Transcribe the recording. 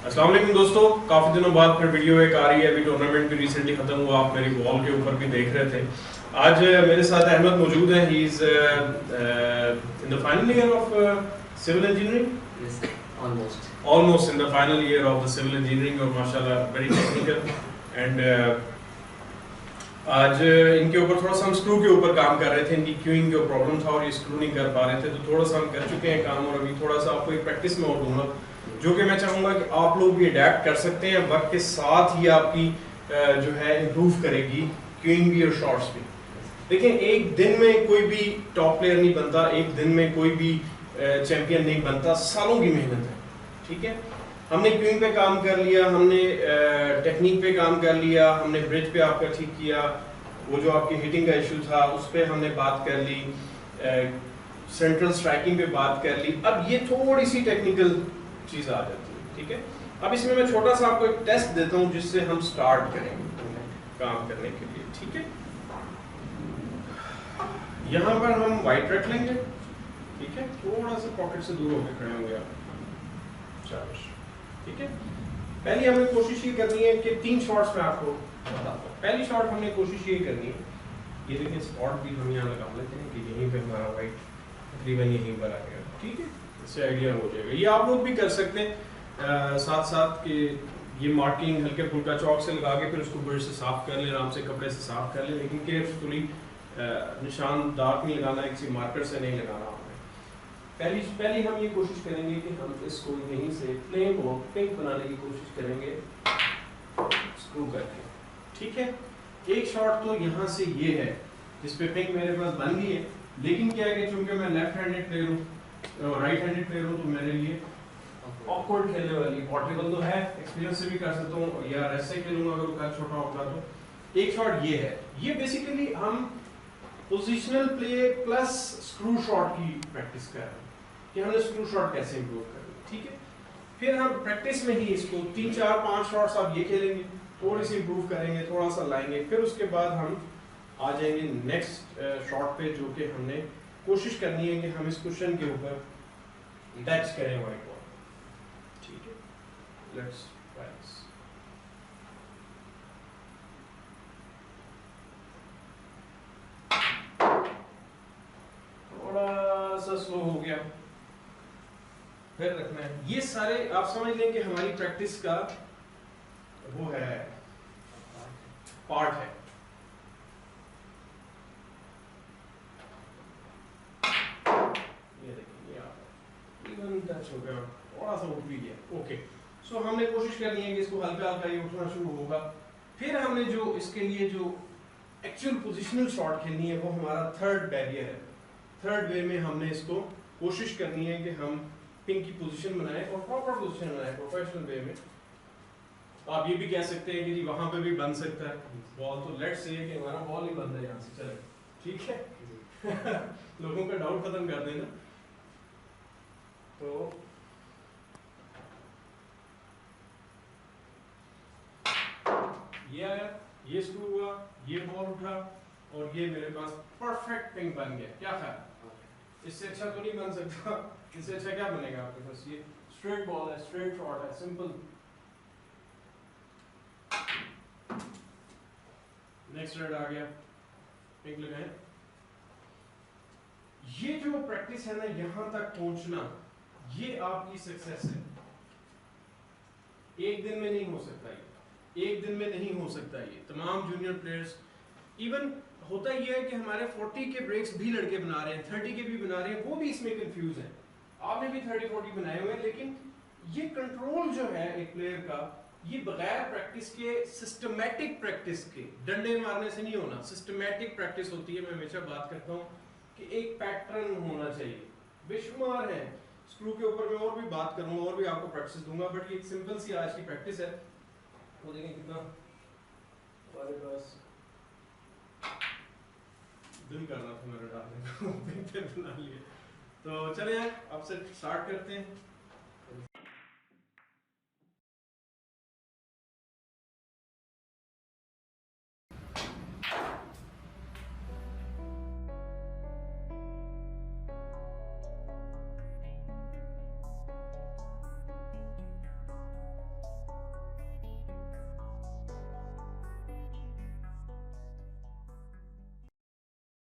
अस्सलाम वालेकुम दोस्तों, काफ़ी दिनों बाद फिर वीडियो एक आ रही है। अभी टूर्नामेंट भी रिसेंटली ख़त्म हुआ, आप मेरी वॉल के ऊपर भी देख रहे थे। आज मेरे साथ अहमद मौजूद हैं। He is in the final year of civil engineering. Yes, almost. Almost in the final year of the civil engineering और माशाल्लाह वेरी टेक्निकल एंड आज इनके ऊपर थोड़ा सा हम स्क्रू के ऊपर काम कर रहे थे। इनकी क्यूइंग जो प्रॉब्लम था और ये स्क्रू नहीं कर पा रहे थे, तो थोड़ा सा हम कर चुके हैं काम और अभी थोड़ा सा आपको एक प्रैक्टिस में और दूंगा जो कि मैं चाहूँगा कि आप लोग भी अडेप्ट कर सकते हैं। वक्त के साथ ही आपकी जो है इम्प्रूव करेगी क्यूइंग भी और शॉट्स भी। देखिए, एक दिन में कोई भी टॉप प्लेयर नहीं बनता, एक दिन में कोई भी चैंपियन नहीं बनता, सालों की मेहनत है। ठीक है, हमने क्यूइंग पे काम कर लिया, हमने टेक्निक पे काम कर लिया, हमने ब्रिज पे आपका ठीक किया, वो जो आपकी हिटिंग का इशू था उस पर हमने बात कर ली, सेंट्रल स्ट्राइकिंग पे बात कर ली। अब ये थोड़ी सी टेक्निकल चीज़ आ जाती है। ठीक है, अब इसमें मैं छोटा सा आपको एक टेस्ट देता हूँ जिससे हम स्टार्ट करेंगे काम करने के लिए। ठीक है, यहाँ पर हम वाइट रख लेंगे। ठीक है, थोड़ा सा पॉकेट से दूर होकर खड़े होंगे आप। शाबाश। ठीक है, पहली हमें कोशिश ये करनी है कि 3 शॉट्स में आपको बताता हूँ। पहली शॉट हमने कोशिश ये करनी है, ये देखिए स्पॉट भी हम यहाँ लगा लेते हैं कि यहीं पे हमारा वाइट तकरीबन यहीं पर आ गया। ठीक है, इससे आइडिया हो जाएगा। ये आप लोग भी कर सकते हैं साथ साथ कि ये मार्किंग हल्के फुल्का चौक से लगा के फिर उसको ब्रश से साफ कर लें, आराम से कपड़े से साफ कर लें, लेकिन केयरफुली निशान डार्क नहीं लगाना, किसी मार्कर से नहीं लगाना आपने। पहली हम ये कोशिश करेंगे कि हम इसको यहीं से प्लेन को पिंक बनाने की कोशिश करेंगे स्क्रू करके। ठीक है, एक शॉट तो यहाँ से ये है जिस पे पिंक मेरे पास बन गई है, लेकिन क्या है कि चूंकि मैं लेफ्ट हैंडेड प्लेयर हूँ, राइट हैंडेड प्लेयर हूँ, तो मेरे लिए ऑकवर्ड खेलने वाली पॉसिबल तो है, एक्सपीरियंस से भी कर सकता हूँ या रेस्ट से खेलूंगा अगर वो छोटा होगा तो। एक शॉट ये है, ये बेसिकली हम positional play plus screw shot की प्रैक्टिस कर रहे हैं कि हमने स्क्रू शॉट कैसे इंप्रूव करना। ठीक है, फिर हम प्रैक्टिस में ही इसको 3 4 5 शॉट्स आप ये खेलेंगे, थोड़ी सी इंप्रूव करेंगे, थोड़ा सा लाएंगे, फिर उसके बाद हम आ जाएंगे नेक्स्ट शॉट पे, जो कि हमने कोशिश करनी है कि हम इस क्वेश्चन के ऊपर टच करें व्हाइट बॉल। ठीक है, लेट्स प्रैक्टिस। थोड़ा सा स्लो हो गया, फिर रखना है। ये सारे आप समझ लें कि हमारी प्रैक्टिस का वो है, पार्ट है। ये देखिए, ये इवन टच हो गया, थोड़ा सा उठ भी गया। ओके, सो हमने कोशिश करनी है कि इसको हल्का हल्का ये उठना शुरू होगा। फिर हमने जो इसके लिए जो एक्चुअल पोजिशनल शॉट खेलनी है वो हमारा थर्ड बैरियर है। थर्ड वे में हमने इसको कोशिश करनी है कि हम पिंक की पोजीशन बनाएं और प्रॉपर पोजीशन बनाएं प्रोफेशनल वे में। आप ये भी कह सकते हैं कि जी वहां पे भी बन सकता है बॉल, तो लेट्स से कि हमारा बॉल ही बन रहा है यहाँ से, चले। ठीक है लोगों का डाउट खत्म कर देना। तो ये आया, ये स्क्रू हुआ, ये बॉल उठा और ये मेरे पास परफेक्ट पिंक बन गया। क्या ख्याल, इससे अच्छा तो नहीं बन सकता? इससे अच्छा क्या बनेगा आपके पास? ये स्ट्रेट बॉल है, स्ट्रेट शॉट है, सिंपल। नेक्स्ट रेड आ गया, पिंक लगाएं। ये जो प्रैक्टिस है ना, यहां तक पहुंचना, ये आपकी सक्सेस है। एक दिन में नहीं हो सकता ये, एक दिन में नहीं हो सकता ये। तमाम जूनियर प्लेयर्स, इवन होता ये है कि हमारे 40 के ब्रेक्स भी लड़के बना रहे हैं, 30 के भी बना रहे हैं, वो भी इसमें कंफ्यूज है। आपने भी 30-40 बनाए हुए हैं, लेकिन ये कंट्रोल जो है एक प्लेयर का, ये बगैर प्रैक्टिस के, सिस्टमैटिक प्रैक्टिस के, डंडे मारने से नहीं होना। सिस्टमैटिक प्रैक्टिस होती है, मैं हमेशा बात करता हूँ कि एक पैटर्न होना चाहिए। बेशुमार है, स्क्रू के ऊपर मैं और भी बात करूंगा और भी आपको प्रैक्टिस दूंगा, बट ये एक सिंपल सी आज की प्रैक्टिस है। वो देखें कितना हमारे पास दिल कर रहा था मेरा डालने को बना लिया। तो चले अब से स्टार्ट करते हैं।